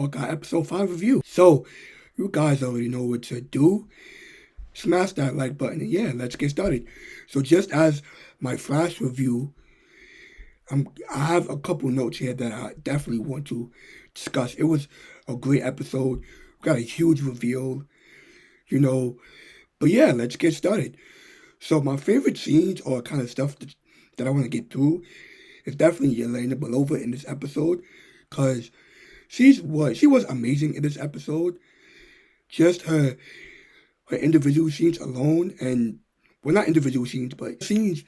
Hawkeye Episode 5 review. So, you guys already know what to do. Smash that like button and yeah, let's get started. So just as my flash review, I have a couple notes here that I definitely want to discuss. It was a great episode. We got a huge reveal, But yeah, let's get started. So my favorite scenes or kind of stuff that I want to get through is definitely Yelena Belova in this episode, because she was amazing in this episode. Just her individual scenes alone, and well, not individual scenes, but scenes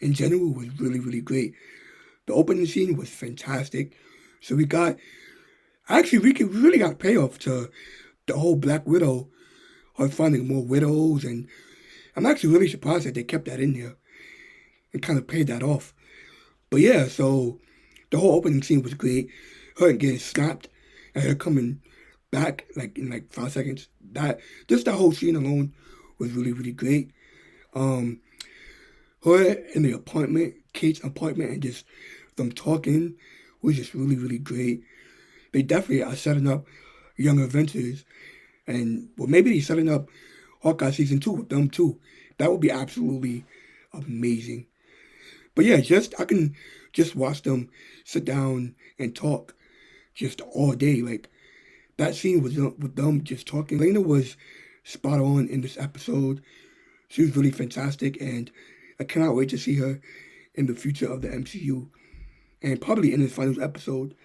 in general was really, really great. The opening scene was fantastic. So we really got payoff to the whole Black Widow, her finding more widows, and I'm actually really surprised that they kept that in there and kind of paid that off. But yeah, so the whole opening scene was great. Her getting snapped and her coming back in 5 seconds. That whole scene alone was really, really great. Her in the apartment, Kate's apartment, and just them talking was just really, really great. They definitely are setting up Young Avengers, and well, maybe they're setting up Hawkeye Season 2 with them too. That would be absolutely amazing. But yeah, I can just watch them sit down and talk just all day. Like, that scene with them just talking. Yelena was spot on in this episode. She was really fantastic, and I cannot wait to see her in the future of the MCU, and probably in this final episode.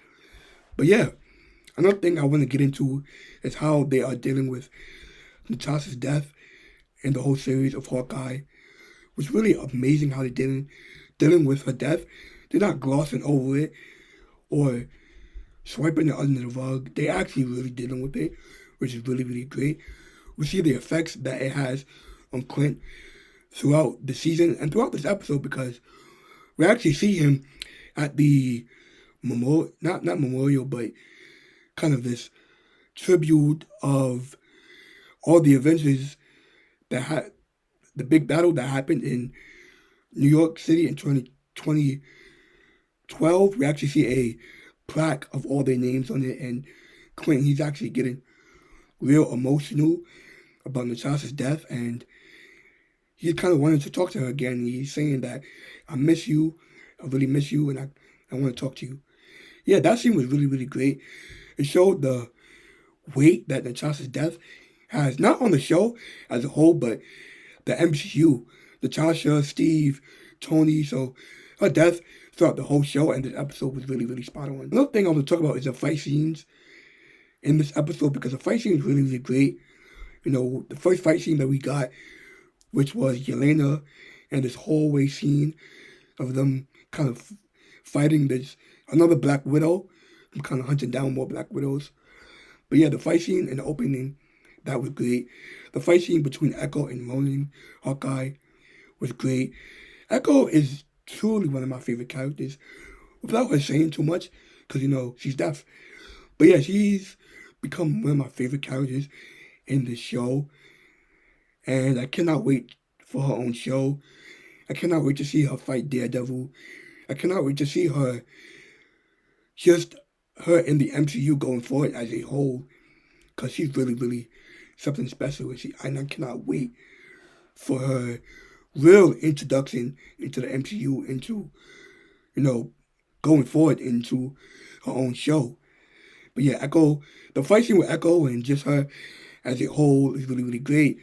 But yeah, another thing I want to get into is how they are dealing with Natashas Death in the whole series of Hawkeye. It was really amazing how they dealing with her death. They're not glossing over it or swiping it under the rug. They actually really dealing with it, which is really, really great. We see the effects that it has on Clint throughout the season and throughout this episode, because we actually see him at the memorial, not memorial, but kind of this tribute of all the Avengers that had the big battle that happened in New York City in 2012. We actually see a plaque of all their names on it, and Clint, he's actually getting real emotional about Natashas death, and he kind of wanted to talk to her again. He's saying that, I miss you, I really miss you, and I want to talk to you. Yeah, that scene was really, really great. It showed the weight that Natashas death has, not on the show as a whole, but the MCU, Natasha, Steve, Tony. So her death throughout the whole show and this episode was really, really spot on. Another thing I want to talk about is the fight scenes in this episode, because the fight scene is really, really great. The first fight scene that we got, which was Yelena and this hallway scene of them kind of fighting another Black Widow. I'm kind of hunting down more Black Widows. But yeah, the fight scene in the opening, that was great. The fight scene between Echo and Ronin, Hawkeye, was great. Echo is truly one of my favorite characters, without her saying too much, because, she's deaf. But yeah, she's become one of my favorite characters in the show, and I cannot wait for her own show. I cannot wait to see her fight Daredevil. I cannot wait to see her in the MCU going forward as a whole, because she's really, really something special, and I cannot wait for her real introduction into the MCU, into, going forward into her own show. But yeah, Echo, the fight scene with Echo and just her as a whole is really, really great.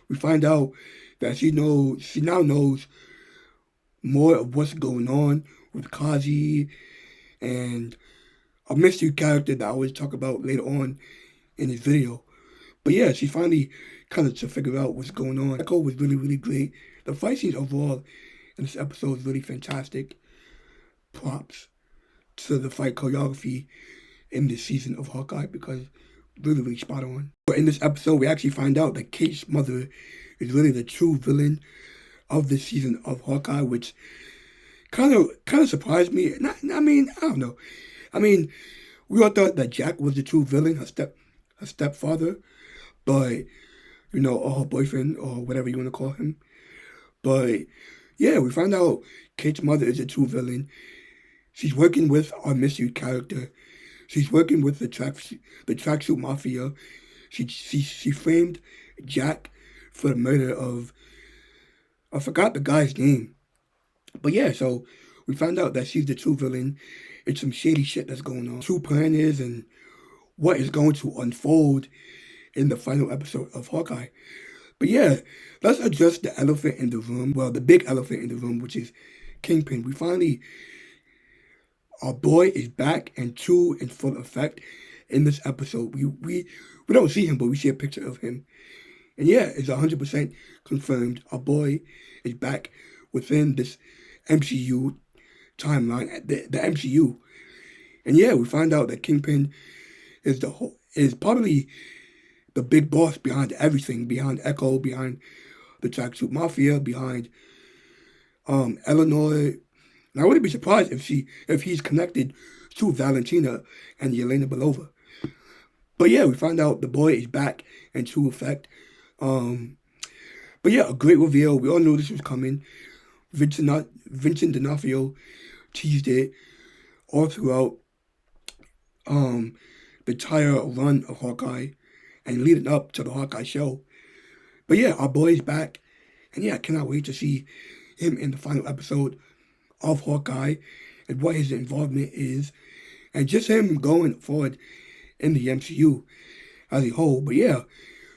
We find out that she now knows more of what's going on with Kazi and a mystery character that I always talk about later on in this video. But yeah, she finally kind of to figure out what's going on. Echo was really, really great. The fight scenes overall in this episode is really fantastic. Props to the fight choreography in this season of Hawkeye, because really, really spot on. But in this episode, we actually find out that Kate's mother is really the true villain of this season of Hawkeye, which kind of surprised me. I don't know. We all thought that Jack was the true villain, her stepfather, but or her boyfriend, or whatever you want to call him. But yeah, we find out Kate's mother is a true villain. She's working with our mystery character She's working with the tracksuit mafia. She framed Jack for the murder of, I forgot the guy's name. But yeah, so we found out that she's the true villain. It's some shady shit that's going on. True plan is and what is going to unfold in the final episode of Hawkeye. But yeah, let's address the elephant in the room. Well, the big elephant in the room, which is Kingpin. Our boy is back and true in full effect in this episode. We don't see him, but we see a picture of him. And yeah, it's 100% confirmed. Our boy is back within this MCU timeline, the MCU. And yeah, we find out that Kingpin is probably the big boss behind everything, behind Echo, behind the Tracksuit Mafia, behind Eleanor. And I wouldn't be surprised if he's connected to Valentina and Yelena Belova. But yeah, we find out the boy is back in true effect. But yeah, a great reveal. We all knew this was coming. Vincent D'Onofrio teased it all throughout the entire run of Hawkeye and leading up to the Hawkeye show. But yeah, our boy is back. And yeah, I cannot wait to see him in the final episode of Hawkeye and what his involvement is. And just him going forward in the MCU as a whole. But yeah,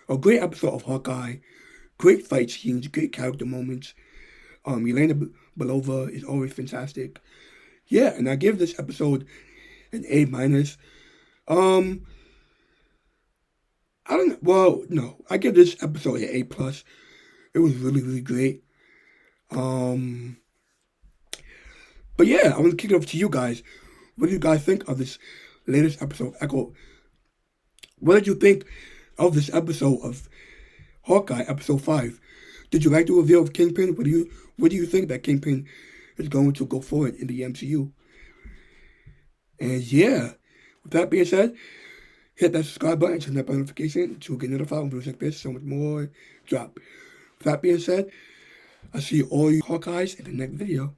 a great episode of Hawkeye. Great fight scenes, great character moments. Yelena Belova is always fantastic. Yeah, and I give this episode an A-. I give this episode an A+. It was really, really great. But yeah, I'm going to kick it over to you guys. What do you guys think of this latest episode of Echo? What did you think of this episode of Hawkeye, episode 5? Did you like the reveal of Kingpin? What do you think that Kingpin is going to go forward in the MCU? And yeah, with that being said, hit that subscribe button, turn that notification to get notified when videos like this, so much more drop. With that being said, I'll see all you Hawkeyes in the next video.